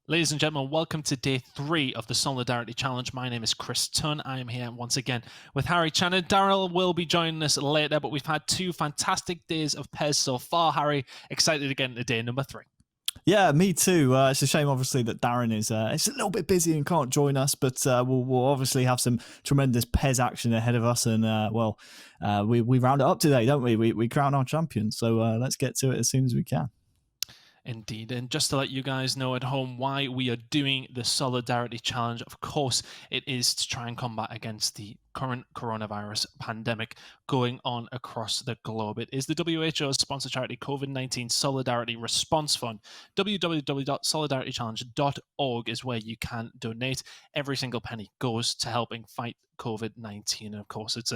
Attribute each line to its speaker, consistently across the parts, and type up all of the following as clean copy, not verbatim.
Speaker 1: Ladies and gentlemen, welcome to day 3 of the Solidarity Challenge. My name is Chris Tunn. I am here once again with Harry Channon. Daryl will be joining us later, but we've had 2 fantastic days of PES so far. Harry, excited to get into day number 3.
Speaker 2: Yeah, me too. It's a shame, obviously, that Darren is it's a little bit busy and can't join us, but we'll obviously have some tremendous PES action ahead of us, and we round it up today, don't we? We crown our champion, so let's get to it as soon as we can.
Speaker 1: Indeed, and just to let you guys know at home why we are doing the Solidarity Challenge, of course, it is to try and combat against the current coronavirus pandemic going on across the globe. It is the WHO's sponsored charity COVID-19 Solidarity Response Fund. www.solidaritychallenge.org is where you can donate. Every single penny goes to helping fight COVID-19. And of course, it's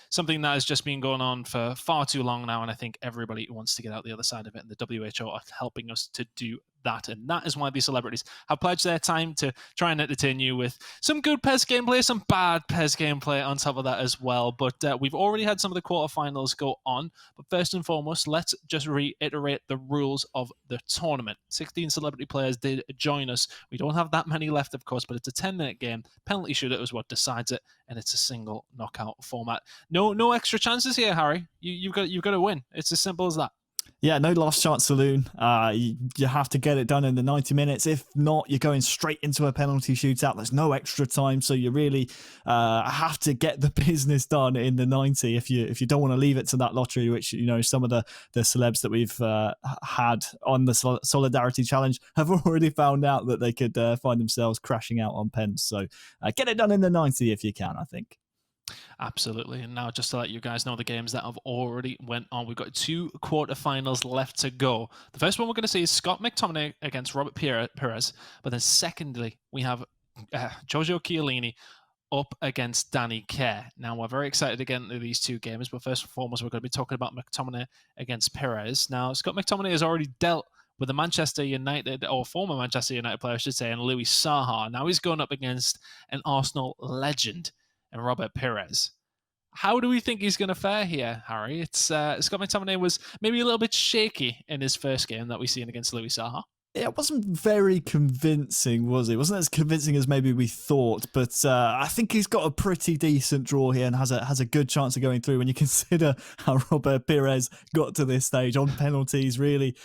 Speaker 1: something that has just been going on for far too long now, and I think everybody wants to get out the other side of it, and the WHO are helping us to do that, and that is why these celebrities have pledged their time to try and entertain you with some good PES gameplay, some bad PES gameplay on top of that as well. But we've already had some of the quarterfinals go on, but first and foremost, let's just reiterate the rules of the tournament. 16 celebrity players did join us. We don't have that many left, of course, but it's a 10-minute game. Penalty shootout is what decides it, and it's a single knockout format. No extra chances here, Harry. You've got to win. It's as simple as that.
Speaker 2: Yeah, no last chance saloon. You have to get it done in the 90 minutes. If not, you're going straight into a penalty shootout. There's no extra time, so you really have to get the business done in the 90 if you don't want to leave it to that lottery, which, you know, some of the celebs that we've had on the Solidarity Challenge have already found out that they could find themselves crashing out on pens. So get it done in the 90 if you can, I think.
Speaker 1: Absolutely. And now, just to let you guys know the games that have already went on, we've got 2 quarterfinals left to go. The first one we're going to see is Scott McTominay against Robert Pires. But then secondly, we have Giorgio Chiellini up against Danny Kerr. Now, we're very excited to get into these 2 games, but first and foremost, we're going to be talking about McTominay against Pires. Now, Scott McTominay has already dealt with the Manchester United, or former Manchester United player, I should say, and Louis Saha. Now he's going up against an Arsenal legend and Robert Pires. How do we think he's going to fare here, Harry? It's Scott McTominay was maybe a little bit shaky in his first game that we seen against Louis Saha.
Speaker 2: Yeah, it wasn't very convincing, was it? It wasn't as convincing as maybe we thought, but I think he's got a pretty decent draw here and has a good chance of going through when you consider how Robert Pires got to this stage on penalties, really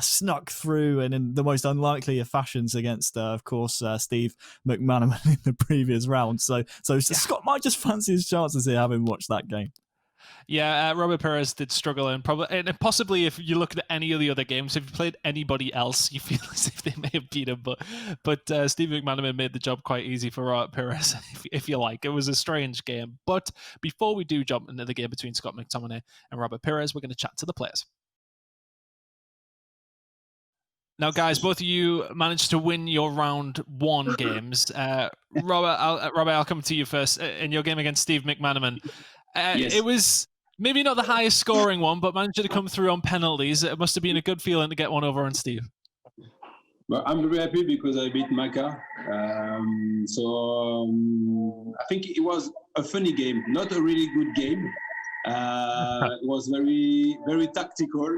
Speaker 2: snuck through and in the most unlikely of fashions against, of course, Steve McManaman in the previous round. So Scott might just fancy his chances here, having watched that game.
Speaker 1: Yeah, Robert Pires did struggle, and possibly if you look at any of the other games, if you played anybody else, you feel as if they may have beat him. But Steve McManaman made the job quite easy for Robert Pires, if you like. It was a strange game. But before we do jump into the game between Scott McTominay and Robert Pires, we're going to chat to the players. Now, guys, both of you managed to win your round 1 games. Robert, I'll come to you first. In your game against Steve McManaman, yes. It was maybe not the highest scoring one, but managed to come through on penalties. It must have been a good feeling to get one over on Steve.
Speaker 3: Well, I'm very happy because I beat Maka. I think it was a funny game, not a really good game. It was very, very tactical.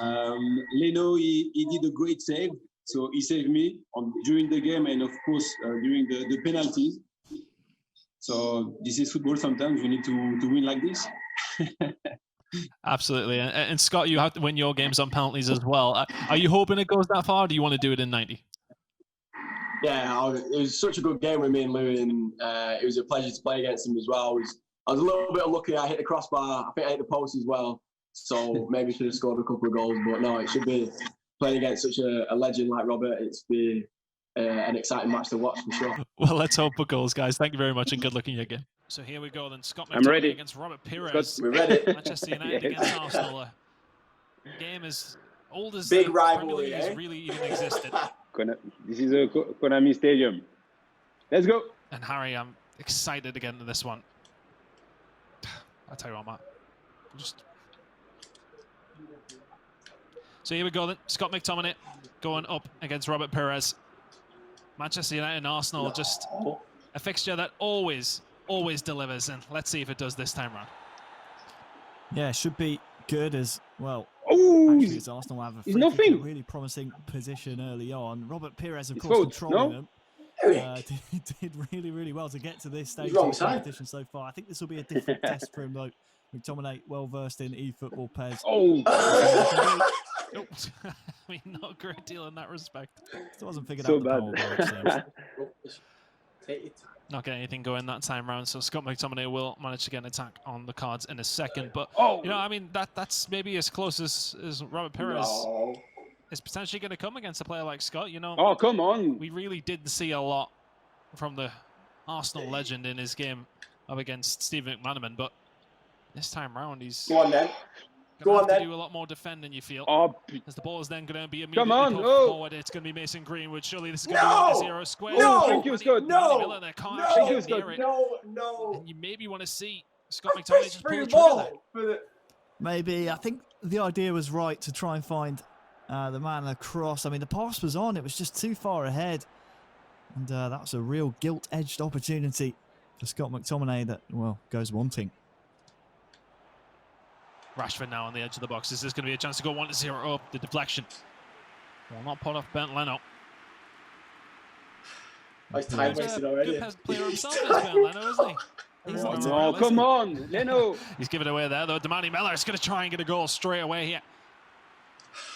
Speaker 3: Leno, he did a great save, so he saved me during the game and of course during the penalties. So this is football. Sometimes we need to win like this.
Speaker 1: Absolutely. And Scott, you have to win your games on penalties as well. Are you hoping it goes that far, or do you want to do it in 90?
Speaker 4: Yeah, it was such a good game with me and Lou, and it was a pleasure to play against him as well. I was a little bit unlucky. I hit the crossbar. I think I hit the post as well. So maybe should have scored a couple of goals. But no, it should be playing against such a legend like Robert. It's been an exciting match to watch for sure.
Speaker 1: Well, let's hope for goals, guys. Thank you very much and good luck in your game. So here we go then. Scott McTominay against Robert Pires.
Speaker 4: We're ready.
Speaker 1: Manchester United against Arsenal. Game as old as
Speaker 4: big
Speaker 1: the
Speaker 4: rivalry,
Speaker 1: Premier League has really even existed.
Speaker 5: This is a Konami Stadium. Let's go.
Speaker 1: And Harry, I'm excited to get into this one. I'll tell you what, Matt. So here we go then. Scott McTominay going up against Robert Pires. Manchester United and Arsenal, just a fixture that always delivers, and let's see if it does this time round.
Speaker 2: Yeah, it should be good as well.
Speaker 5: Oh,
Speaker 2: Actually, it's Arsenal have a
Speaker 5: he's
Speaker 2: free kick in a
Speaker 5: nothing.
Speaker 2: really promising position early on. Robert Pires, of
Speaker 5: It's
Speaker 2: course,
Speaker 5: fault,
Speaker 2: controlling
Speaker 5: no?
Speaker 2: them. Did really, really well to get to this stage of
Speaker 4: wrong
Speaker 2: the
Speaker 4: side.
Speaker 2: competition so far. I think this will be a different test for him, though. McTominay, well versed in eFootball, Pez.
Speaker 5: Oh,
Speaker 1: Nope. I mean, not a great deal in that respect.
Speaker 2: Still hasn't figured
Speaker 5: so
Speaker 2: out the
Speaker 5: bad.
Speaker 2: power bar, it seems.
Speaker 3: Take your time.
Speaker 1: Not getting anything going that time round, so Scott McTominay will manage to get an attack on the cards in a second. But, you know, I mean, that's maybe as close as Robert Pires
Speaker 4: No.
Speaker 1: is potentially going to come against a player like Scott. You know,
Speaker 5: Oh, come on.
Speaker 1: we really did see a lot from the Arsenal legend in his game up against Steve McManaman, but this time round he's
Speaker 4: Go on then.
Speaker 1: going to have to do a lot more defending, you feel.
Speaker 5: Oh,
Speaker 1: As the ball is then going to be immediately
Speaker 5: on,
Speaker 1: put
Speaker 5: oh.
Speaker 1: forward, it's going to be Mason Greenwood. Surely this is going to be 1-0 square.
Speaker 4: No!
Speaker 5: Thank you, Scott.
Speaker 4: No!
Speaker 1: Miller there can't
Speaker 4: No!
Speaker 1: actually
Speaker 5: Thank you,
Speaker 1: get near it.
Speaker 4: No.
Speaker 1: And you maybe want to see Scott
Speaker 4: I
Speaker 1: McTominay
Speaker 4: fished
Speaker 1: just
Speaker 4: for
Speaker 1: pull
Speaker 4: your
Speaker 1: the trigger there.
Speaker 4: ball. For the...
Speaker 2: Maybe. I think the idea was right to try and find the man across. I mean, the pass was on. It was just too far ahead. And that was a real gilt-edged opportunity for Scott McTominay that, well, goes wanting.
Speaker 1: Rashford now on the edge of the box. Is this going to be a chance to go 1-0 up? The deflection will not put off Bernd Leno.
Speaker 4: He's time
Speaker 1: He's a
Speaker 4: wasted already.
Speaker 1: good player himself, is Bernd Leno, isn't he? He's not
Speaker 5: No,
Speaker 1: bad,
Speaker 5: come
Speaker 1: is
Speaker 5: on, Leno.
Speaker 1: He's given it away there, though. Damani Miller is going to try and get a goal straight away here.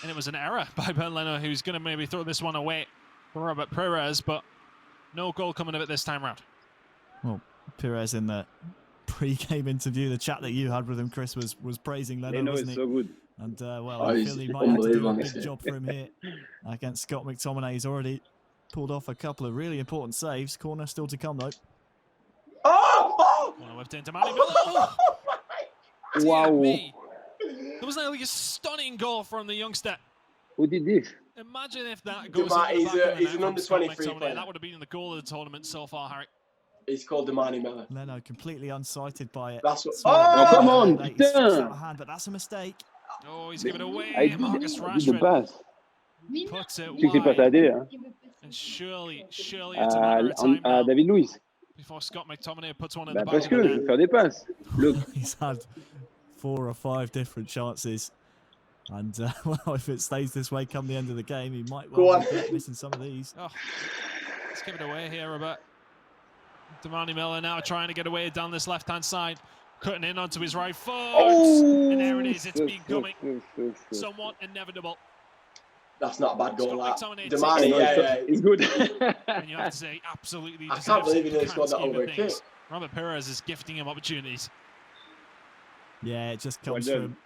Speaker 1: And it was an error by Bernd Leno, who's going to maybe throw this one away from Robert Pires, but no goal coming of it this time round.
Speaker 2: Well, Pires in the pre-game interview, the chat that you had with him, Chris, was praising Leno,
Speaker 5: Leno
Speaker 2: wasn't
Speaker 5: is
Speaker 2: he?
Speaker 5: so good.
Speaker 2: And, well,
Speaker 4: Oh,
Speaker 2: I
Speaker 4: he's
Speaker 2: feel he might have to do a
Speaker 4: unbelievable,
Speaker 2: big
Speaker 4: isn't he?
Speaker 2: job for him here against Scott McTominay. He's already pulled off a couple of really important saves. Corner still to come, though.
Speaker 4: Oh!
Speaker 1: Well, whipped in Damani Miller. Oh, dear
Speaker 5: Wow.
Speaker 1: me. There was like a stunning goal from the youngster.
Speaker 5: Who did this?
Speaker 1: Imagine if that goes
Speaker 4: Damani,
Speaker 1: into the back of the
Speaker 4: he's
Speaker 1: net
Speaker 4: an
Speaker 1: from
Speaker 4: under
Speaker 1: Scott
Speaker 4: 23
Speaker 1: McTominay.
Speaker 4: player.
Speaker 1: That would have been the goal of the tournament so far, Harry.
Speaker 4: He's called Damani Miller.
Speaker 2: Leno completely unsighted by it.
Speaker 4: That's what.
Speaker 5: Oh, come on,
Speaker 2: He switched
Speaker 5: putain.
Speaker 2: out of hand, but that's a mistake.
Speaker 1: Oh, he's given away.
Speaker 5: I
Speaker 1: Marcus
Speaker 5: did the
Speaker 1: Rashford
Speaker 5: pass.
Speaker 1: puts it
Speaker 5: Tu sais que c'est passé à
Speaker 1: wide.
Speaker 5: la télé, hein?
Speaker 1: And surely it's a matter of time
Speaker 5: À
Speaker 1: now
Speaker 5: David Luiz.
Speaker 1: before Scott McTominay puts one in
Speaker 5: Bah,
Speaker 1: the back
Speaker 5: parce
Speaker 1: of
Speaker 5: que
Speaker 1: the
Speaker 5: je
Speaker 1: net.
Speaker 5: veux faire des passes. Look,
Speaker 2: He's had 4 or 5 different chances. And, well, if it stays this way come the end of the game, he might
Speaker 4: Go
Speaker 2: well
Speaker 4: on.
Speaker 2: regret missing some of these.
Speaker 1: Oh, let's give it away here, Robert. Damani Miller now trying to get away down this left-hand side. Cutting in onto his right foot.
Speaker 5: oh,
Speaker 1: And there it is. It's
Speaker 5: so,
Speaker 1: becoming
Speaker 5: so.
Speaker 1: somewhat inevitable.
Speaker 4: That's not a bad goal.
Speaker 1: Scott
Speaker 4: That.
Speaker 1: McTominay
Speaker 4: Damani,
Speaker 1: takes
Speaker 4: yeah.
Speaker 5: It's good.
Speaker 1: And you have to say, absolutely
Speaker 4: I
Speaker 1: deserves
Speaker 4: can't believe he
Speaker 1: it.
Speaker 4: didn't
Speaker 1: You
Speaker 4: score
Speaker 1: can't
Speaker 4: that
Speaker 1: scheme
Speaker 4: over
Speaker 1: of
Speaker 4: a kick.
Speaker 1: things. Robert Pires is gifting him opportunities.
Speaker 2: Yeah, it just
Speaker 5: Well
Speaker 2: comes
Speaker 5: done.
Speaker 2: from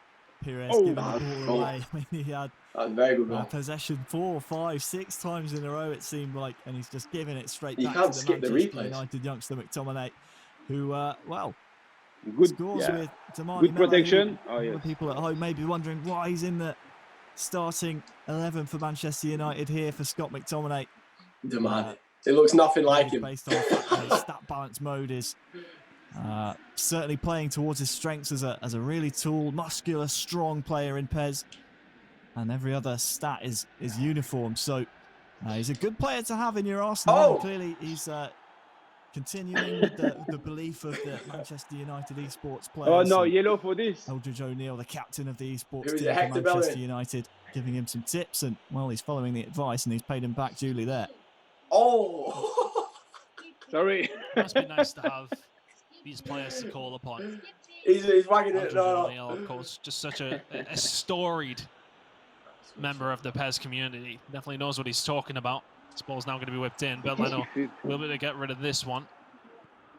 Speaker 2: Pires
Speaker 5: Oh,
Speaker 2: giving the
Speaker 4: bad
Speaker 2: ball
Speaker 4: goal.
Speaker 2: away. I mean, he had
Speaker 4: That's a very good goal.
Speaker 2: possession 4, 5, 6 times in a row, it seemed like, and he's just giving it straight
Speaker 4: You
Speaker 2: back
Speaker 4: can't
Speaker 2: to the
Speaker 4: skip the
Speaker 2: Manchester
Speaker 4: replays.
Speaker 2: United youngster McTominay, who, well,
Speaker 5: Good,
Speaker 2: scores
Speaker 5: yeah.
Speaker 2: with Damani
Speaker 5: Good
Speaker 2: Miller,
Speaker 5: protection.
Speaker 2: who
Speaker 5: Oh,
Speaker 2: the
Speaker 5: yes.
Speaker 2: people at home may be wondering why he's in the starting 11 for Manchester United here for Scott McTominay.
Speaker 4: Damani. It looks nothing like him.
Speaker 2: Based on the fact that his stat balance mode is certainly playing towards his strengths as a really tall, muscular, strong player in PES, and every other stat is uniform. So he's a good player to have in your Arsenal.
Speaker 4: Oh!
Speaker 2: And clearly, he's continuing with the belief of the Manchester United esports players.
Speaker 5: Oh no,
Speaker 2: and
Speaker 5: yellow for this.
Speaker 2: Eldridge O'Neill, the captain of the esports
Speaker 4: Who is
Speaker 2: team
Speaker 4: it,
Speaker 2: for
Speaker 4: Hector
Speaker 2: Manchester
Speaker 4: Bellerin?
Speaker 2: United, giving him some tips, and well, he's following the advice, and he's paid him back duly there.
Speaker 4: Oh!
Speaker 5: Sorry.
Speaker 1: It must be nice to have these players to call upon.
Speaker 4: he's wagging it.
Speaker 1: Eldridge
Speaker 4: No.
Speaker 1: O'Neill, of course, just such a storied member of the PES community. Definitely knows what he's talking about. This ball's now going to be whipped in. Bernd Leno will be able to get rid of this one.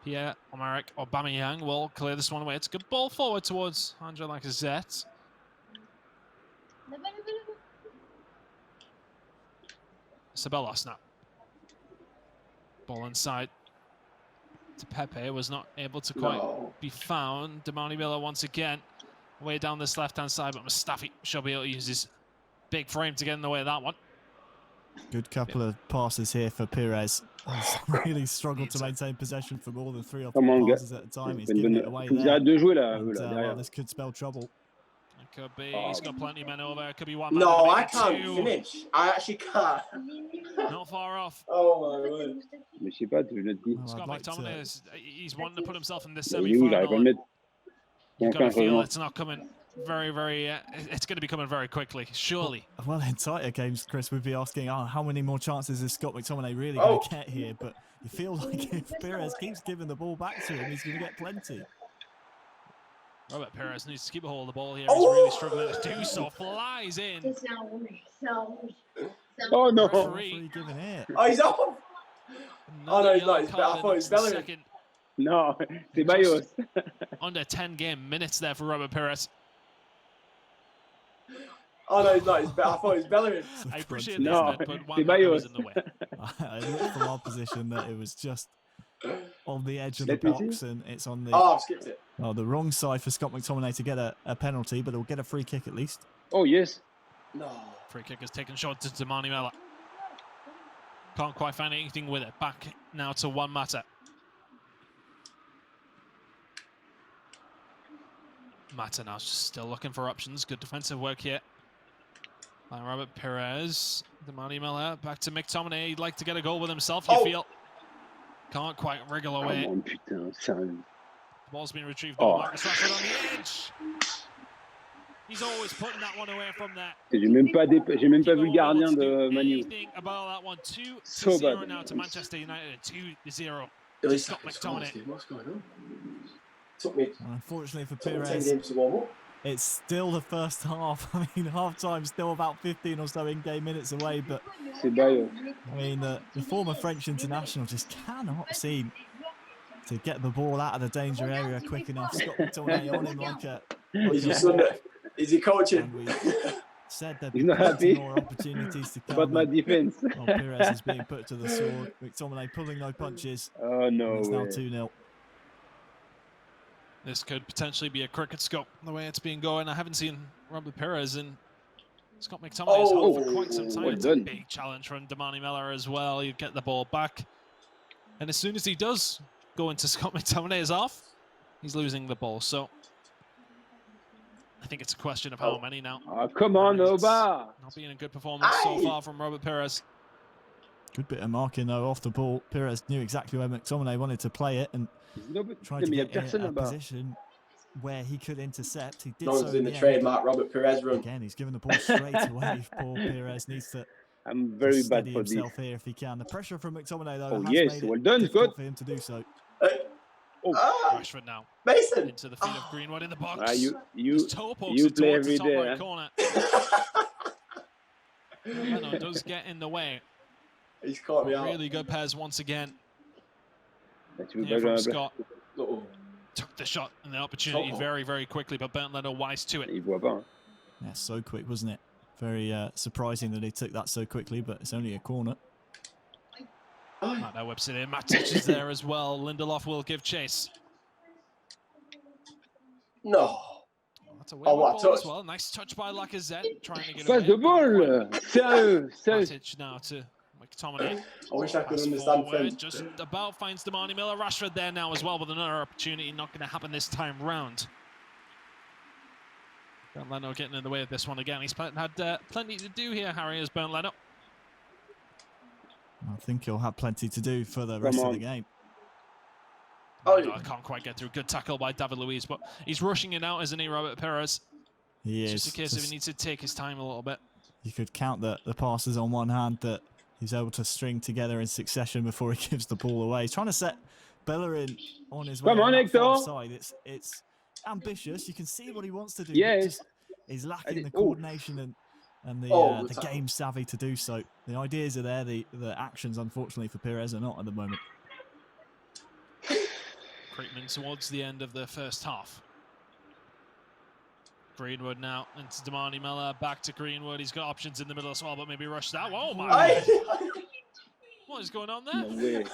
Speaker 1: Pierre-Emerick Aubameyang will clear this one away. It's a good ball forward towards Andre Lacazette. Ceballos now. Ball inside to Pepe. Was not able to quite be found. Damani Miller once again. Way down this left-hand side, but Mustafi should be able to use his big frame to get in the way of that one.
Speaker 2: Good couple of passes here for Pires. He's really struggled to maintain possession for more than 3 or 4
Speaker 5: Come on,
Speaker 2: passes at a time. He's giving it away there.
Speaker 5: J'arrête de jouer là,
Speaker 2: And,
Speaker 5: là,
Speaker 2: well,
Speaker 5: derrière.
Speaker 2: this could spell trouble.
Speaker 1: It could be. He's got plenty of men over. It could be one man.
Speaker 4: No,
Speaker 1: maybe
Speaker 4: I can't
Speaker 1: two.
Speaker 4: finish. I actually can't.
Speaker 1: Not far off.
Speaker 4: Oh my word.
Speaker 5: Mais je sais pas, je le dis.
Speaker 2: Well,
Speaker 1: Scott
Speaker 2: I'd like
Speaker 1: McTominay, he's wanting to put himself in this
Speaker 5: Oui, j'arrive pas à le
Speaker 1: semi-final.
Speaker 5: mettre.
Speaker 1: You've got to
Speaker 5: Aucun
Speaker 1: feel
Speaker 5: changement.
Speaker 1: it's not coming very, very. It's going to be coming very quickly, surely.
Speaker 2: Well, in tighter games, Chris, we'd be asking, how many more chances is Scott McTominay really going to get here? But you feel like if Pires keeps giving the ball back to him, he's going to get plenty.
Speaker 1: Robert Pires needs to keep a hold of the ball here. He's really struggling to do so. Flies in.
Speaker 5: Oh no!
Speaker 1: Referee
Speaker 2: Giving it.
Speaker 4: Oh, he's off. Oh no, he's
Speaker 1: yellow
Speaker 4: not. He's better. I
Speaker 1: card
Speaker 4: thought he was
Speaker 1: in the
Speaker 4: Bellerin.
Speaker 1: second.
Speaker 5: No, Ceballos.
Speaker 1: Under 10 game minutes there for Robert Pires.
Speaker 4: Oh no, he's not. He's better. I thought he was Bellerin.
Speaker 1: I appreciate
Speaker 5: No,
Speaker 1: this, but one
Speaker 5: Ceballos.
Speaker 1: was in the way.
Speaker 2: I looked from our position that it was just on the edge of the
Speaker 5: Let me
Speaker 2: box,
Speaker 5: see.
Speaker 2: and it's on the
Speaker 4: Oh, I've skipped it.
Speaker 2: the wrong side for Scott McTominay to get a penalty, but he'll get a free kick at least.
Speaker 5: Oh yes.
Speaker 4: No.
Speaker 1: Free kick is taken short to Damani Mella. Can't quite find anything with it. Back now to Juan Mata. Mata now still looking for options. Good defensive work here by Robert Pires. Damani Mella back to McTominay. He'd like to get a goal with himself, you feel. Can't quite wriggle away.
Speaker 5: Come on, putain, sérieux.
Speaker 1: The ball's been retrieved
Speaker 5: Oh.
Speaker 1: by Marcus Rashford on the edge. He's always putting that one away from there.
Speaker 5: J'ai même pas vu le gardien de Manu.
Speaker 1: Anything about that one. 2-0
Speaker 5: So bad.
Speaker 1: now to Manchester United. 2-0
Speaker 4: At
Speaker 1: to
Speaker 4: least
Speaker 1: Scott
Speaker 4: I can score this
Speaker 1: McTominay.
Speaker 4: game. What's going on? Took me
Speaker 2: Unfortunately for
Speaker 4: 10
Speaker 2: Pires,
Speaker 4: games to warm up.
Speaker 2: it's still the first half. I mean, half time still about 15 or so in-game minutes away, but
Speaker 5: Ceballos.
Speaker 2: I mean, the former French international just cannot seem to get the ball out of the danger area quick enough. Scott McTominay on him like a
Speaker 4: He's just under. Is he coaching?
Speaker 2: and we said there'd
Speaker 5: He's
Speaker 2: be
Speaker 5: not
Speaker 2: plenty
Speaker 5: happy
Speaker 2: more opportunities to come.
Speaker 5: about my defense.
Speaker 2: Well, Pires is being put to the sword. McTominay pulling no punches.
Speaker 5: Oh no
Speaker 2: It's now
Speaker 5: way.
Speaker 2: 2-0.
Speaker 1: This could potentially be a cricket scope the way it's been going. I haven't seen Robert Pires and Scott McTominay's held for quite some time.
Speaker 5: Well
Speaker 1: It's a
Speaker 5: done.
Speaker 1: big challenge from Damani Miller as well. You get the ball back. And as soon as he does go into Scott McTominay's off, he's losing the ball. So I think it's a question of how many now.
Speaker 5: Oh, come on,
Speaker 1: It's
Speaker 5: Oba.
Speaker 1: Not being a good performance so far from Robert Pires.
Speaker 2: Good bit of marking though off the ball. Pires knew exactly where McTominay wanted to play it and tried to
Speaker 5: Mais y a
Speaker 2: get in
Speaker 5: personne
Speaker 2: a
Speaker 5: là-bas.
Speaker 2: position where he could intercept. He did
Speaker 4: No
Speaker 2: so
Speaker 4: one's in the
Speaker 2: end.
Speaker 4: trademark Robert Pires run.
Speaker 2: Again, he's given the ball straight away. Poor Pires needs to
Speaker 5: I'm very bad
Speaker 2: steady
Speaker 5: for this.
Speaker 2: himself here if he can. The pressure from McTominay though
Speaker 5: Oh,
Speaker 2: has
Speaker 5: yes,
Speaker 2: made
Speaker 5: well
Speaker 2: it
Speaker 5: done,
Speaker 2: difficult
Speaker 5: Scott.
Speaker 2: for him to do so.
Speaker 1: Rashford now
Speaker 4: Mason.
Speaker 1: into the feet of Greenwood in the box.
Speaker 5: Ah, you
Speaker 1: His toe pokes
Speaker 5: you
Speaker 1: it
Speaker 5: play
Speaker 1: towards the
Speaker 5: every
Speaker 1: top
Speaker 5: day.
Speaker 1: right
Speaker 5: Hein?
Speaker 1: corner. Leno does get in the way.
Speaker 4: He's caught me out.
Speaker 1: Really good pairs once again.
Speaker 5: Bah, tu veux
Speaker 1: Here
Speaker 5: pas jouer
Speaker 1: from
Speaker 5: un blanc?
Speaker 1: Scott.
Speaker 4: Uh-oh.
Speaker 1: Took the shot and the opportunity very, very quickly, but Bernd Leno wise to it.
Speaker 5: Il voit pas. Hein.
Speaker 2: Yeah, so quick, wasn't it? Very surprising that he took that so quickly, but it's only a corner.
Speaker 1: Matt now whips it in. Matic is there as well. Lindelof will give chase.
Speaker 4: No.
Speaker 1: That's a
Speaker 4: Oh,
Speaker 1: wayward
Speaker 4: what a
Speaker 1: ball as
Speaker 4: touch.
Speaker 1: well. Nice touch by Lacazette, trying to get
Speaker 5: Passe
Speaker 1: away.
Speaker 5: de ball. Sérieux, sérieux.
Speaker 1: Matic now to McTominay.
Speaker 4: I wish I could
Speaker 1: Pass
Speaker 4: understand
Speaker 1: forward,
Speaker 4: French.
Speaker 1: just about finds Damani Miller. Rashford there now as well with another opportunity. Not going to happen this time round. Bernd Leno getting in the way of this one again. He's had plenty to do here, Harry, as Bernd Leno.
Speaker 2: I think he'll have plenty to do for the rest of the game.
Speaker 4: Oh,
Speaker 1: I can't quite get through. Good tackle by David Luiz, but he's rushing it out, isn't he, Robert Pires?
Speaker 2: He
Speaker 1: It's
Speaker 2: is.
Speaker 1: just a case of he needs to take his time a little bit.
Speaker 2: You could count the passes on one hand that he's able to string together in succession before he gives the ball away. He's trying to set Bellerin on his way.
Speaker 5: Come on,
Speaker 2: that far
Speaker 5: Hector.
Speaker 2: side. It's ambitious. You can see what he wants to do.
Speaker 5: Yes.
Speaker 2: Just, he's lacking the
Speaker 5: Oh.
Speaker 2: coordination and the
Speaker 4: tackle.
Speaker 2: game savvy to do so. The ideas are there. The actions, unfortunately, for Pires are not at the moment.
Speaker 1: Creeping towards the end of the first half. Greenwood now into Damani Miller. Back to Greenwood. He's got options in the middle as well, but maybe rush that. Oh my!
Speaker 4: Aye.
Speaker 1: What is going on
Speaker 5: No
Speaker 1: there?
Speaker 5: way.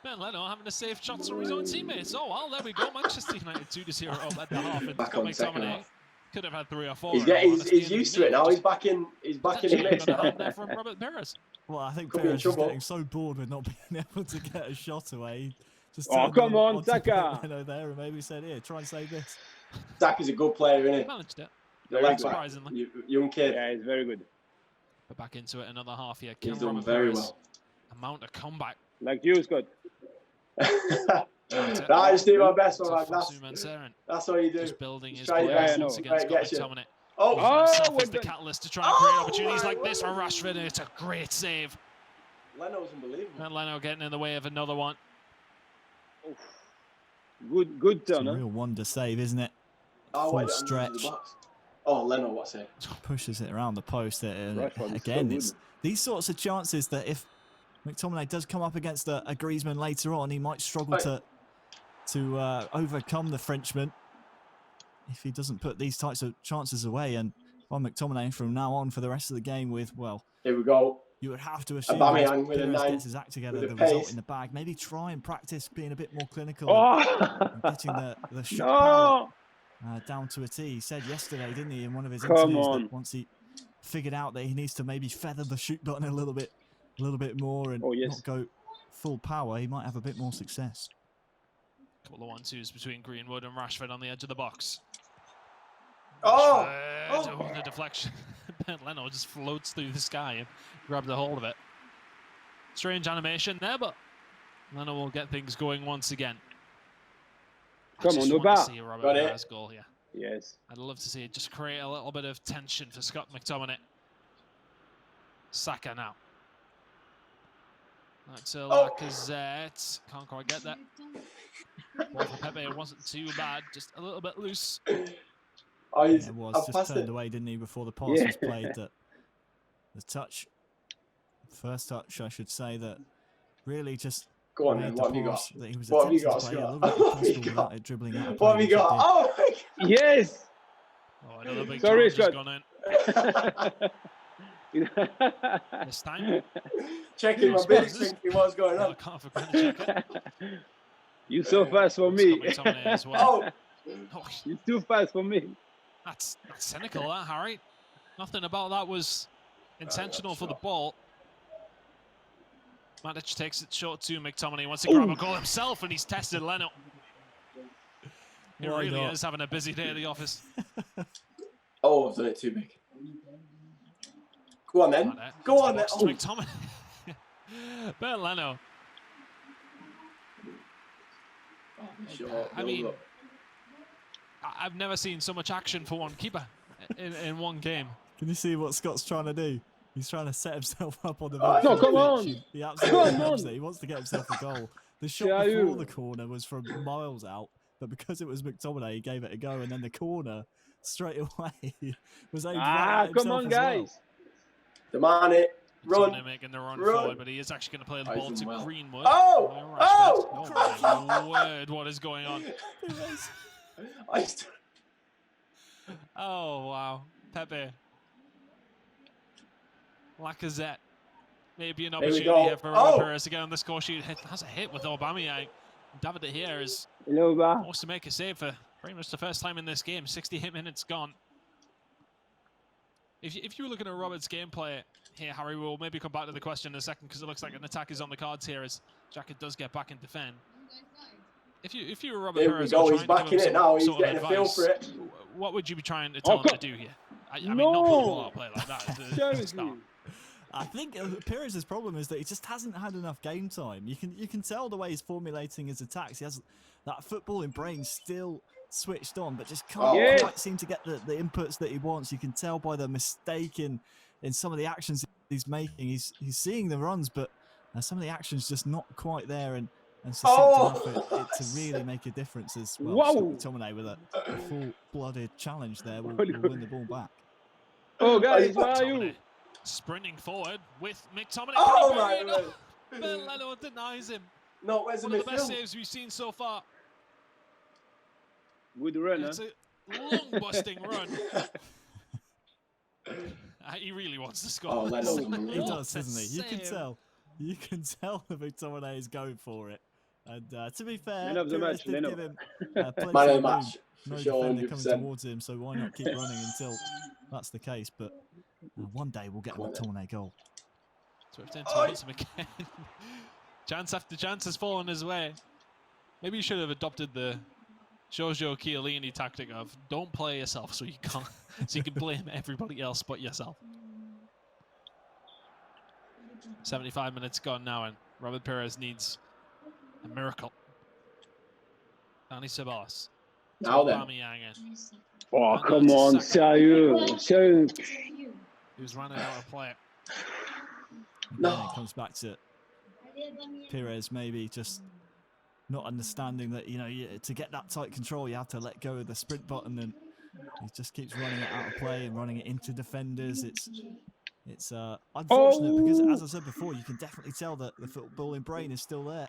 Speaker 1: Bernd Leno having to save shots from his own teammates. Oh well, there we go. Manchester United 2-0 up at the half. And
Speaker 4: Back
Speaker 1: Scott
Speaker 4: on second
Speaker 1: McTominay
Speaker 4: half.
Speaker 1: could have had 3 or 4.
Speaker 4: He's
Speaker 1: in all
Speaker 4: getting.
Speaker 1: honesty,
Speaker 4: He's
Speaker 1: and
Speaker 4: used to it now. He's back in. He's back in the mix
Speaker 1: potentially
Speaker 4: now.
Speaker 1: got a hand there from Robert Pires.
Speaker 2: Well, I think
Speaker 4: Could be in
Speaker 2: Pires is
Speaker 4: trouble.
Speaker 2: getting so bored with not being able to get a shot away. Just
Speaker 5: Oh,
Speaker 2: turned
Speaker 5: come on,
Speaker 2: onto
Speaker 5: Saka.
Speaker 2: Leno there and maybe said, "Here, try and save this."
Speaker 4: Zach is a good player, isn't
Speaker 1: He
Speaker 4: he?
Speaker 1: managed it,
Speaker 4: The left back,
Speaker 1: surprisingly.
Speaker 4: young kid.
Speaker 5: Yeah, it's very good.
Speaker 1: But back into it another half here.
Speaker 4: He's
Speaker 1: Can
Speaker 4: done
Speaker 1: Robert
Speaker 4: very
Speaker 1: Pires
Speaker 4: well.
Speaker 1: amount of comeback?
Speaker 5: Like you, Scott.
Speaker 4: I just do my best, man. That's all you do.
Speaker 1: Just building his
Speaker 4: try your
Speaker 1: players
Speaker 4: best.
Speaker 1: once again.
Speaker 4: Right,
Speaker 1: Scott McTominay.
Speaker 4: Oh,
Speaker 1: Himself is the catalyst to try and create opportunities like this for Rashford, and it's a great save.
Speaker 4: Leno's unbelievable.
Speaker 1: And Leno getting in the way of another one.
Speaker 5: Good
Speaker 2: It's a
Speaker 5: turn.
Speaker 2: real wonder save, isn't it?
Speaker 4: Oh,
Speaker 2: Full
Speaker 4: wait,
Speaker 2: stretch.
Speaker 4: Oh, Leno, what's it?
Speaker 2: Pushes it around the post.
Speaker 5: Rashford is
Speaker 2: Again,
Speaker 5: so
Speaker 2: it's
Speaker 5: good.
Speaker 2: these sorts of chances that if McTominay does come up against a Griezmann later on, he might struggle to overcome the Frenchman if he doesn't put these types of chances away. And on McTominay from now on for the rest of the game with, well,
Speaker 4: here we go.
Speaker 2: you would have to assume
Speaker 4: Aubameyang with a
Speaker 2: Pires
Speaker 4: 9,
Speaker 2: gets his act together,
Speaker 4: with
Speaker 2: the
Speaker 4: a pace.
Speaker 2: result in the bag. Maybe try and practice being a bit more clinical and getting the shot power down to a T. He said yesterday, didn't he, in one of his interviews, that once he figured out that he needs to maybe feather the shoot button a little bit more and not go full power, he might have a bit more success.
Speaker 1: Couple of 1-2s between Greenwood and Rashford on the edge of the box.
Speaker 4: Oh,
Speaker 1: the deflection. Ben Leno just floats through the sky and grabs a hold of it. Strange animation there, but Leno will get things going once again.
Speaker 5: Come on,
Speaker 1: Nova. See a Robert Pires goal here.
Speaker 5: Yes.
Speaker 1: I'd love to see it just create a little bit of tension for Scott McTominay. Saka now. That's Lacazette. Can't quite get that. Ball for Pepe wasn't too bad, just a little bit loose.
Speaker 2: Oh, it was just turned away, didn't he, before the pass was played. That the touch, first touch, I should say, that really just
Speaker 4: go on, man. What have you got?
Speaker 2: That he was
Speaker 4: what have you got,
Speaker 2: to play
Speaker 4: Scott?
Speaker 2: a little bit without it dribbling out.
Speaker 4: What have you got? Oh,
Speaker 5: yes.
Speaker 1: Oh, another big
Speaker 5: Sorry,
Speaker 1: just
Speaker 5: Scott.
Speaker 1: gone in. This time.
Speaker 4: Checking my big thinking what's going on.
Speaker 1: I can't for granted check it.
Speaker 5: You so fast for me.
Speaker 1: As well.
Speaker 4: Oh,
Speaker 5: You're too fast for me.
Speaker 1: That's cynical, that, Harry. Nothing about that was intentional for the ball. Matic takes it short to McTominay. He wants to grab a goal himself, and he's tested Leno. He really is having a busy day at the office.
Speaker 4: Oh, I've done it too big. Go on then. Go on then.
Speaker 1: Oh. McTominay. Ben Leno. I mean, I've never seen so much action for one keeper in one game.
Speaker 2: Can you see what Scott's trying to do? He's trying to set himself up on the
Speaker 5: no, come on.
Speaker 2: He absolutely loves it. He wants to get himself a goal. The shot before the corner was from miles out, but because it was McTominay, he gave it a go, and then the corner straight away was aimed right at
Speaker 5: come on, guys.
Speaker 4: Demand it. Run.
Speaker 1: Making the run forward, but he is actually going to play the ball to Greenwood.
Speaker 4: Oh
Speaker 1: my word, what is going on? Oh, wow. Pepe. Lacazette. Maybe an opportunity here for Robert Pires to get on the score sheet. Has a hit with Aubameyang. David De Gea is forced to make a save for pretty much the first time in this game. 68 minutes gone. If you were looking at Robert's gameplay here, Harry, we'll maybe come back to the question in a second because it looks like an attack is on the cards here as Jacket does get back and defend. If you were Robert Pires,
Speaker 4: he's back in it now. He's getting a feel for it.
Speaker 1: What would you be trying to tell him to do here? I mean, not put the ball out play like that.
Speaker 2: I think Pires' problem is that he just hasn't had enough game time. You can tell the way he's formulating his attacks. He has that footballing brain still switched on, but just can't quite seem to get the inputs that he wants. You can tell by the mistake in some of the actions he's making. He's seeing the runs, but some of the actions just not quite there and succinct enough to really make a difference as well. McTominay with a full-blooded challenge there will win the ball back.
Speaker 5: Oh, guys, where are you?
Speaker 1: Sprinting forward with McTominay.
Speaker 4: Oh, my God.
Speaker 1: Ben Leno denies him.
Speaker 4: No, where's the midfield?
Speaker 1: One of the best saves we've seen so far.
Speaker 5: Good run,
Speaker 1: It's a long busting run. He really wants to score.
Speaker 4: He
Speaker 2: does, doesn't he? You can tell that McTominay is going for it. And to be fair,
Speaker 5: man of the match,
Speaker 2: give him
Speaker 4: man of the match.
Speaker 2: No defender coming towards him, so why not keep running until that's the case? But one day we'll get a McTominay goal.
Speaker 1: Swift towards him again. Chance after chance has fallen his way. Maybe you should have adopted the Giorgio Chiellini tactic of don't play yourself so you can blame everybody else but yourself. 75 minutes gone now, and Robert Pires needs a miracle. Danny Ceballos.
Speaker 4: Now then.
Speaker 1: Aubameyang in.
Speaker 5: Oh,
Speaker 1: And
Speaker 5: come
Speaker 1: it's
Speaker 5: on,
Speaker 1: Saka.
Speaker 5: serious.
Speaker 1: Who's running out of play?
Speaker 2: Again, it comes back to Pires maybe just not understanding that, you know, to get that tight control, you have to let go of the sprint button, and he just keeps running it out of play and running it into defenders. It's unfortunate because, as I said before, you can definitely tell that the footballing brain is still there.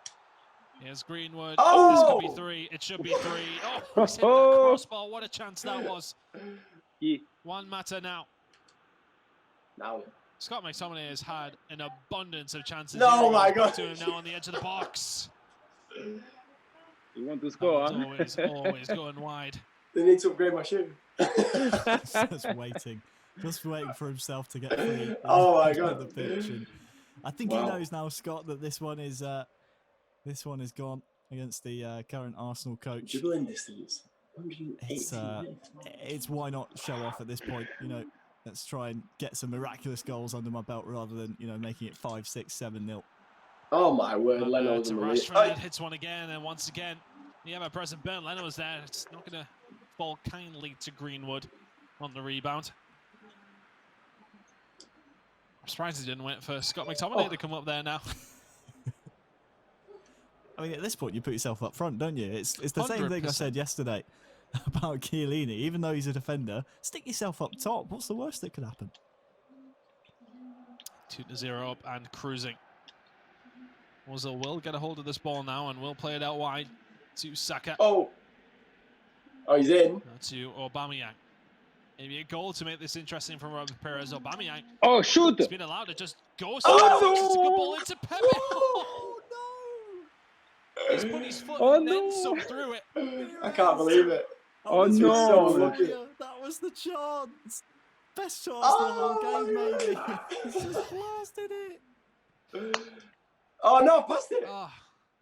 Speaker 1: Here's Greenwood.
Speaker 4: Oh!
Speaker 1: This could be 3. It should be 3. Oh, he's hit that crossbar. What a chance that was.
Speaker 5: Yeah.
Speaker 1: One matter now.
Speaker 4: Now.
Speaker 1: Scott McTominay has had an abundance of chances.
Speaker 4: No,
Speaker 1: Here he
Speaker 4: my
Speaker 1: goes back
Speaker 4: God.
Speaker 1: to him now on the edge of the box.
Speaker 5: You want to score, huh?
Speaker 1: Always going wide.
Speaker 4: They need to upgrade my shoe.
Speaker 2: just waiting for himself to get free.
Speaker 4: Oh my
Speaker 2: onto
Speaker 4: God.
Speaker 2: The pitch. And I think he knows now, Scott, that this one is gone against the current Arsenal coach.
Speaker 4: Dribbling distance. 180
Speaker 2: It's why not show off at this point? You know, let's try and get some miraculous goals under my belt rather than, you know, making it 5, 6, 7-0.
Speaker 4: Oh my word,
Speaker 1: And,
Speaker 4: Leno's
Speaker 1: to
Speaker 4: unbelievable.
Speaker 1: Rashford, hits one again, and once again, the ever-present Ben Leno's there. It's not going to fall kindly to Greenwood on the rebound. I'm surprised he didn't wait for Scott McTominay to come up there now.
Speaker 2: I mean, at this point, you put yourself up front, don't you? It's the same thing I
Speaker 1: 100%.
Speaker 2: said yesterday about Chiellini. Even though he's a defender, stick yourself up top. What's the worst that could happen?
Speaker 1: 2-0 up and cruising. Ozil will get a hold of this ball now and will play it out wide to Saka.
Speaker 4: Oh, he's in.
Speaker 1: Now to Aubameyang. Maybe a goal to make this interesting from Robert Pires. Aubameyang.
Speaker 5: Oh, shoot!
Speaker 1: He's been allowed to just go. It's
Speaker 4: Oh,
Speaker 1: a good ball into Pepe.
Speaker 2: Oh, no!
Speaker 1: He's put his foot
Speaker 5: Oh,
Speaker 1: and then
Speaker 5: no.
Speaker 1: some through it.
Speaker 4: I can't believe it.
Speaker 5: Oh,
Speaker 2: this was
Speaker 5: no.
Speaker 2: so
Speaker 4: Lucky.
Speaker 2: unreal. That was the chance. Best chance
Speaker 4: Oh,
Speaker 2: of the whole game,
Speaker 4: my
Speaker 2: maybe.
Speaker 4: God.
Speaker 2: He's just blasted it.
Speaker 4: Oh no, passed it.
Speaker 1: Ah,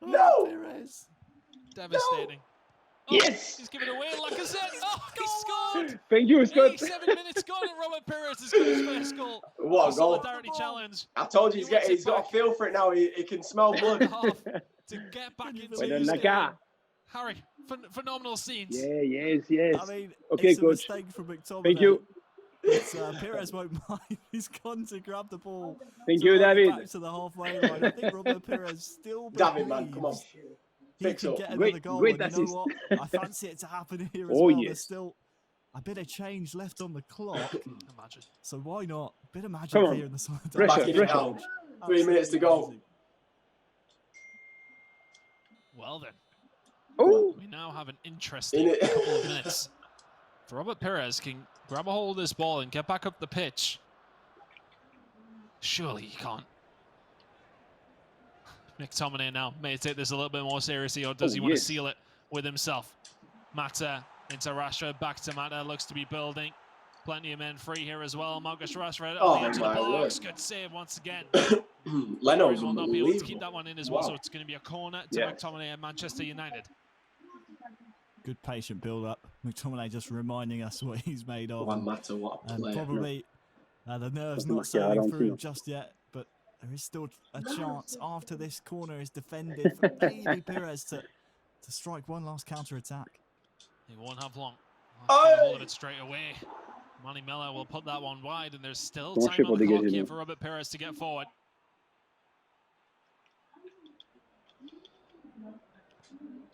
Speaker 4: No.
Speaker 2: Pires.
Speaker 1: devastating. Oh,
Speaker 5: Yes!
Speaker 1: he's given away like I said. Oh, he scored.
Speaker 5: Thank you, Scott.
Speaker 1: 87 minutes gone and Robert Pires has got his first goal.
Speaker 4: What a goal.
Speaker 1: Solidarity challenge.
Speaker 4: I told you
Speaker 1: He wants
Speaker 4: he's
Speaker 1: it
Speaker 4: got a
Speaker 1: back.
Speaker 4: feel for it now. He can smell blood.
Speaker 1: Half to get back into
Speaker 5: Well done,
Speaker 1: this
Speaker 5: Naka.
Speaker 1: game. Harry, phenomenal scenes.
Speaker 5: Yeah, yes.
Speaker 2: I mean,
Speaker 5: Okay,
Speaker 2: it's a
Speaker 5: coach.
Speaker 2: mistake from McTominay.
Speaker 5: Thank you.
Speaker 2: But Pires won't mind. He's gone to grab the ball.
Speaker 5: Thank
Speaker 2: to
Speaker 5: you,
Speaker 2: run it
Speaker 5: David.
Speaker 2: Back to the halfway line. I think Robert Pires still
Speaker 4: David, man, come on.
Speaker 2: believes he
Speaker 4: Fix
Speaker 2: can
Speaker 4: up.
Speaker 2: get another
Speaker 5: Great-
Speaker 2: goal.
Speaker 5: great
Speaker 2: And you know
Speaker 5: assist.
Speaker 2: what? I fancy it to happen here as
Speaker 5: Oh,
Speaker 2: well.
Speaker 5: yes.
Speaker 2: There's still a bit of change left on the clock.
Speaker 1: Imagine.
Speaker 2: So why not? A bit of magic
Speaker 5: Come on.
Speaker 2: here in the side.
Speaker 5: Pressure,
Speaker 4: Back it down. 3 minutes to go.
Speaker 1: Well then,
Speaker 5: Oh,
Speaker 1: we now have an
Speaker 4: In
Speaker 1: interesting
Speaker 4: it.
Speaker 1: couple of minutes. If Robert Pires can grab a hold of this ball and get back up the pitch, surely he can't. McTominay now may take this a little bit more seriously, or does he want to
Speaker 5: yes.
Speaker 1: seal it with himself? Mata into Rashford, back to Mata, looks to be building. Plenty of men free here as well. Marcus Rashford
Speaker 4: Oh
Speaker 1: on the edge of the
Speaker 4: my
Speaker 1: box.
Speaker 4: word.
Speaker 1: Good save once again.
Speaker 4: Leno's
Speaker 1: Pires will not be able to keep
Speaker 4: unbelievable.
Speaker 1: that one in as well,
Speaker 4: Wow.
Speaker 1: so it's going to be a corner to
Speaker 5: Yeah.
Speaker 1: McTominay and Manchester United.
Speaker 2: Good patient build-up. McTominay just reminding us what he's made of.
Speaker 4: One matter what a
Speaker 2: And
Speaker 4: player.
Speaker 2: probably the nerves
Speaker 5: Doesn't
Speaker 2: not
Speaker 5: look- yeah, I
Speaker 2: serving
Speaker 5: don't
Speaker 2: through
Speaker 5: think.
Speaker 2: just yet, but there is still a chance after this corner is defended for maybe Pires to strike one last counter-attack.
Speaker 1: He won't have long.
Speaker 4: Oh!
Speaker 1: Get a hold of it straight away. Manny Miller will put that one wide, and there's still
Speaker 5: Bon, je sais
Speaker 1: time on
Speaker 5: pas
Speaker 1: the clock
Speaker 5: dégager,
Speaker 1: here
Speaker 5: non.
Speaker 1: for Robert Pires to get forward.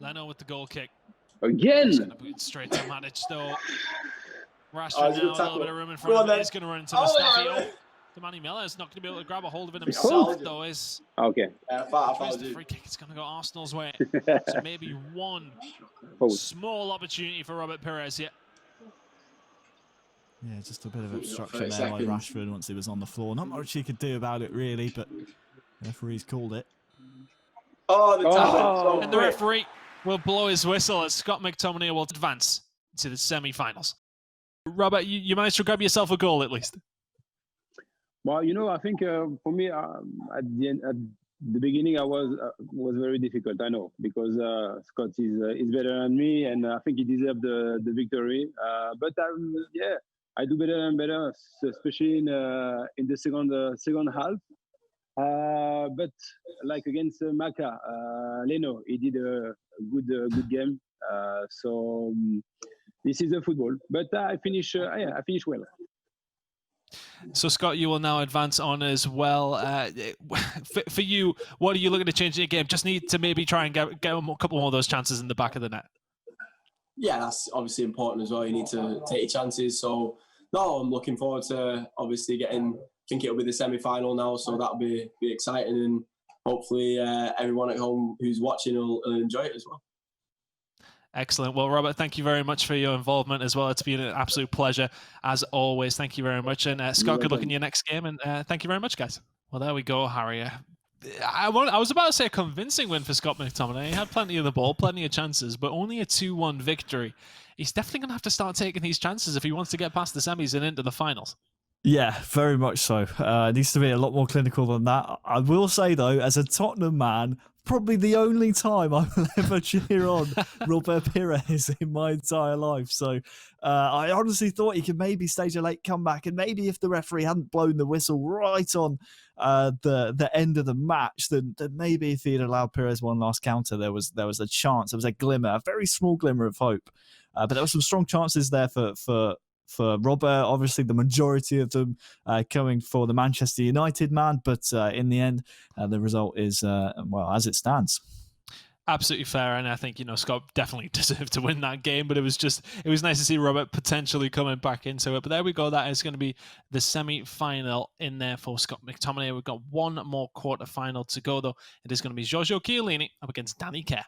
Speaker 1: Leno with the goal kick.
Speaker 5: again.
Speaker 1: He's going to put it straight to Matic, though.
Speaker 4: Oh,
Speaker 1: Rashford
Speaker 4: he's
Speaker 1: now,
Speaker 4: gonna
Speaker 1: a little
Speaker 4: tackle.
Speaker 1: bit of room in
Speaker 4: Go
Speaker 1: front
Speaker 4: on
Speaker 1: of him.
Speaker 4: then.
Speaker 1: He's going to run into
Speaker 4: Oh,
Speaker 1: Mustafi.
Speaker 4: yeah.
Speaker 1: The Manny Miller is not going to be able to grab a hold of it
Speaker 4: It's
Speaker 1: himself,
Speaker 4: solid.
Speaker 1: though. Is
Speaker 5: Okay.
Speaker 4: I found
Speaker 1: the
Speaker 4: you.
Speaker 1: free kick. It's going to go Arsenal's way. So maybe one
Speaker 5: Forward.
Speaker 1: small opportunity for Robert Pires here.
Speaker 2: Yeah, just a bit of
Speaker 4: Got
Speaker 2: obstruction
Speaker 4: 30
Speaker 2: there by
Speaker 4: seconds.
Speaker 2: Rashford once he was on the floor. Not much he could do about it, really, but the referee's called it.
Speaker 4: Oh, the
Speaker 5: Oh.
Speaker 4: talent. So
Speaker 1: And the
Speaker 4: quick.
Speaker 1: referee will blow his whistle as Scott McTominay will advance to the semi-finals. Robert, you managed to grab yourself a goal at least.
Speaker 5: Well, you know, I think for me, at the beginning, I was very difficult. I know because Scott is better than me, and I think he deserved the victory. But yeah, I do better and better, especially in the second half. But like against Maka, Leno, he did a good game. This is the football, but I finish well.
Speaker 1: So, Scott, you will now advance on as well. For you, what are you looking to change in your game? Just need to maybe try and get a couple more of those chances in the back of the net.
Speaker 4: Yeah, that's obviously important as well. You need to take your chances. So, no, I'm looking forward to obviously getting. I think it'll be the semi-final now, so that'll be exciting, and hopefully everyone at home who's watching will enjoy it as well.
Speaker 1: Excellent. Well, Robert, thank you very much for your involvement as well. It's been an absolute pleasure, as always. Thank you very much. And Scott, good luck in your next game. And thank you very much, guys. Well, there we go, Harry. I was about to say a convincing win for Scott McTominay. He had plenty of the ball, plenty of chances, but only a 2-1 victory. He's definitely going to have to start taking these chances if he wants to get past the semis and into the finals.
Speaker 2: Yeah, very much so. Needs to be a lot more clinical than that. I will say, though, as a Tottenham man, probably the only time I will ever cheer on Robert Pires in my entire life. So I honestly thought he could maybe stage a late comeback, and maybe if the referee hadn't blown the whistle right on the end of the match, then maybe if he had allowed Pires one last counter, there was a chance. There was a glimmer, a very small glimmer of hope. But there were some strong chances there for Robert, obviously the majority of them coming for the Manchester United man, but in the end, the result is, well, as it stands.
Speaker 1: Absolutely fair, and I think, Scott definitely deserved to win that game, but it was nice to see Robert potentially coming back into it. But there we go, that is going to be the semi-final in there for Scott McTominay. We've got one more quarter-final to go, though. It is going to be Giorgio Chiellini up against Danny Kerr.